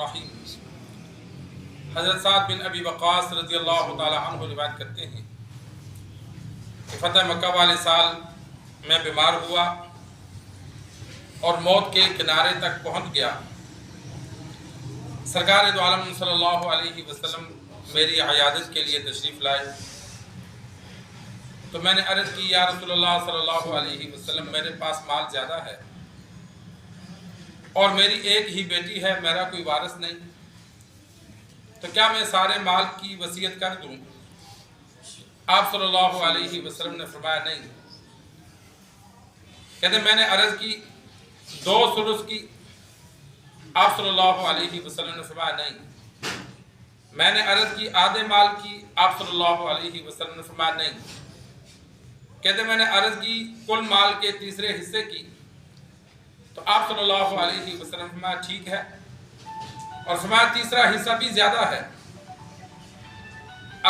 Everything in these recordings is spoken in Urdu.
الرحیم۔ حضرت سعد بن ابی وقاص رضی اللہ تعالی عنہ روایت کرتے ہیں کہ فتح مکہ والے سال میں بیمار ہوا اور موت کے کنارے تک پہنچ گیا۔ سرکار دو عالم صلی اللہ علیہ وسلم میری عیادت کے لیے تشریف لائے تو میں نے عرض کی، یا رسول اللہ صلی اللہ علیہ وسلم، میرے پاس مال زیادہ ہے اور میری ایک ہی بیٹی ہے، میرا کوئی وارث نہیں، تو کیا میں سارے مال کی وصیت کر دوں؟ آپ صلی اللہ علیہ وسلم نے فرمایا نہیں۔ کہتے میں نے عرض کی 2 ثلث کی، آپ صلی اللہ علیہ وسلم نے فرمایا نہیں۔ میں نے عرض کی آدھے مال کی، آپ صلی اللہ علیہ وسلم نے فرمایا نہیں۔ کہتے میں نے عرض کی کل مال کے تیسرے حصے کی، تو آپ صلی اللہ علیہ وسلم فرمایا ٹھیک ہے، اور فرمایا تیسرا حصہ بھی زیادہ ہے۔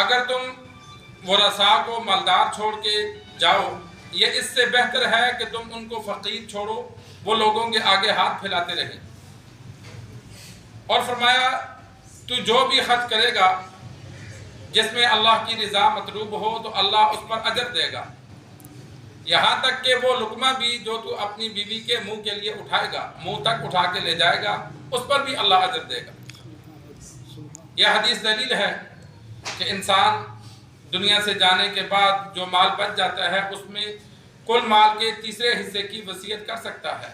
اگر تم ورثاء کو مالدار چھوڑ کے جاؤ، یہ اس سے بہتر ہے کہ تم ان کو فقیر چھوڑو، وہ لوگوں کے آگے ہاتھ پھیلاتے رہیں۔ اور فرمایا تو جو بھی خرچ کرے گا جس میں اللہ کی رضا مطلوب ہو تو اللہ اس پر اجر دے گا، یہاں تک کہ وہ لقمہ بھی جو تو اپنی بیوی کے منہ کے لیے اٹھائے گا، منہ تک اٹھا کے لے جائے گا، اس پر بھی اللہ اجر دے گا۔ یہ حدیث دلیل ہے کہ انسان دنیا سے جانے کے بعد جو مال بچ جاتا ہے اس میں کل مال کے تیسرے حصے کی وصیت کر سکتا ہے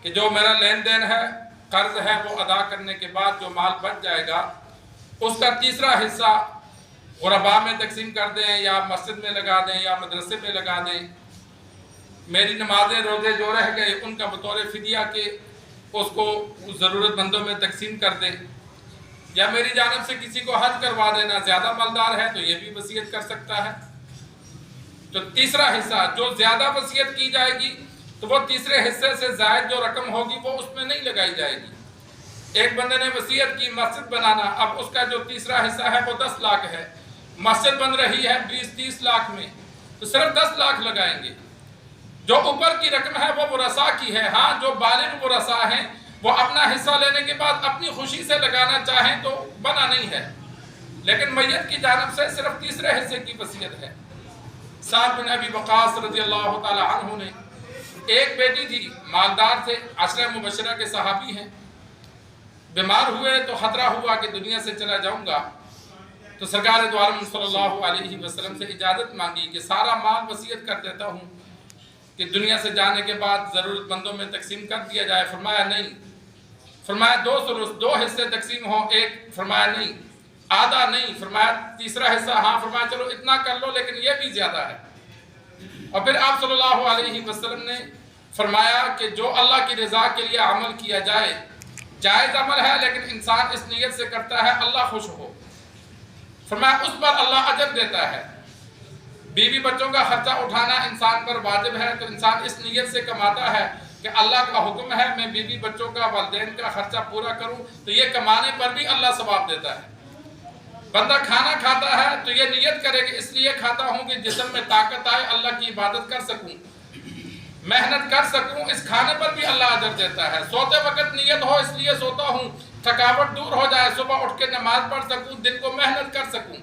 کہ جو میرا لین دین ہے، قرض ہے، وہ ادا کرنے کے بعد جو مال بچ جائے گا اس کا تیسرا حصہ غرباء میں تقسیم کر دیں، یا مسجد میں لگا دیں، یا مدرسے میں لگا دیں۔ میری نمازیں روزے جو رہ گئے ان کا بطور فدیہ کے اس کو ضرورت مندوں میں تقسیم کر دیں، یا میری جانب سے کسی کو حج کروا دینا، زیادہ مالدار ہے تو یہ بھی وصیت کر سکتا ہے۔ تو تیسرا حصہ جو زیادہ وصیت کی جائے گی تو وہ تیسرے حصے سے زائد جو رقم ہوگی وہ اس میں نہیں لگائی جائے گی۔ ایک بندے نے وصیت کی مسجد بنانا، اب اس کا جو تیسرا حصہ ہے وہ 10 لاکھ ہے، مسجد بن رہی ہے 20-30 لاکھ میں، تو صرف 10 لاکھ لگائیں گے۔ جو اوپر کی رقم ہے وہ ورثاء کی ہے۔ ہاں جو بالغ ورثاء ہیں وہ اپنا حصہ لینے کے بعد اپنی خوشی سے لگانا چاہیں تو بنا نہیں ہے، لیکن میت کی جانب سے صرف تیسرے حصے کی وصیت ہے۔ سعد بن ابی وقاص رضی اللہ تعالی عنہ نے ایک بیٹی تھی، مالدار تھے، 10 مبشرہ کے صحابی ہیں، بیمار ہوئے تو خطرہ ہوا کہ دنیا سے چلا جاؤں گا، تو سرکار دو عالم صلی اللہ علیہ وسلم سے اجازت مانگی کہ سارا مال وصیت کر دیتا ہوں کہ دنیا سے جانے کے بعد ضرورت مندوں میں تقسیم کر دیا جائے۔ فرمایا نہیں۔ فرمایا 2 ثلث، 2 حصے تقسیم ہوں، ایک فرمایا نہیں، آدھا نہیں، فرمایا تیسرا حصہ ہاں، فرمایا چلو اتنا کر لو لیکن یہ بھی زیادہ ہے۔ اور پھر آپ صلی اللہ علیہ وسلم نے فرمایا کہ جو اللہ کی رضا کے لیے عمل کیا جائے، جائز عمل ہے لیکن انسان اس نیت سے کرتا ہے اللہ خوش ہو، فرمایا اس پر اللہ اجر دیتا ہے۔ بیوی بچوں کا خرچہ اٹھانا انسان پر واجب ہے تو انسان اس نیت سے کماتا ہے کہ اللہ کا حکم ہے میں بیوی بچوں کا، والدین کا خرچہ پورا کروں، تو یہ کمانے پر بھی اللہ ثواب دیتا ہے۔ بندہ کھانا کھاتا ہے تو یہ نیت کرے کہ اس لیے کھاتا ہوں کہ جسم میں طاقت آئے، اللہ کی عبادت کر سکوں، محنت کر سکوں، اس کھانے پر بھی اللہ اجر دیتا ہے۔ سوتے وقت نیت ہو اس لیے سوتا ہوں تھکاوٹ دور ہو جائے، صبح اٹھ کے نماز پڑھ سکوں، دن کو محنت کر سکوں،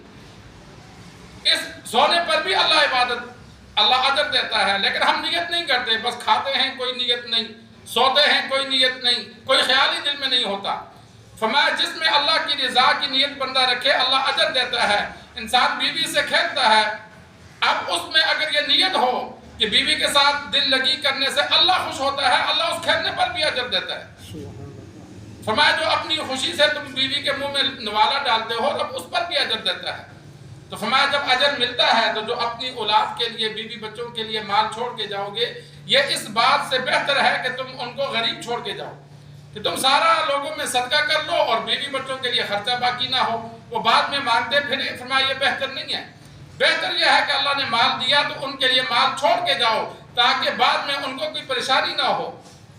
اس سونے پر بھی اللہ اجر دیتا ہے۔ لیکن ہم نیت نہیں کرتے، بس کھاتے ہیں کوئی نیت نہیں، سوتے ہیں کوئی نیت نہیں، کوئی خیال ہی دل میں نہیں ہوتا۔ فرمایا جس میں اللہ کی رضا کی نیت بندہ رکھے اللہ اجر دیتا ہے۔ انسان بیوی سے کھیلتا ہے، اب اس میں اگر یہ نیت ہو کہ بیوی کے ساتھ دل لگی کرنے سے اللہ خوش ہوتا ہے، اللہ اس کھیلنے پر بھی اجر دیتا ہے۔ فرمایا جو اپنی خوشی سے تم بیوی کے منہ میں نوالا ڈالتے ہو رب اس پر بھی اجر دیتا ہے۔ تو فرمایا جب اجر ملتا ہے تو جو اپنی اولاد کے لیے، بیوی بچوں کے لیے مال چھوڑ کے جاؤ گے، یہ اس بات سے بہتر ہے کہ تم ان کو غریب چھوڑ کے جاؤ، کہ تم سارا لوگوں میں صدقہ کر لو اور بیوی بچوں کے لیے خرچہ باقی نہ ہو، وہ بعد میں مانگتے پھریں۔ فرمایا یہ بہتر نہیں ہے، بہتر یہ ہے کہ اللہ نے مال دیا تو ان کے لیے مال چھوڑ کے جاؤ تاکہ بعد میں ان کو کوئی پریشانی نہ ہو،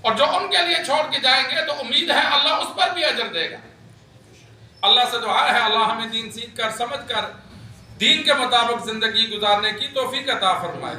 اور جو ان کے لیے چھوڑ کے جائیں گے تو امید ہے اللہ اس پر بھی اجر دے گا۔ اللہ سے دعا ہے اللہ ہمیں دین سیکھ کر، سمجھ کر، دین کے مطابق زندگی گزارنے کی توفیق عطا فرمائے۔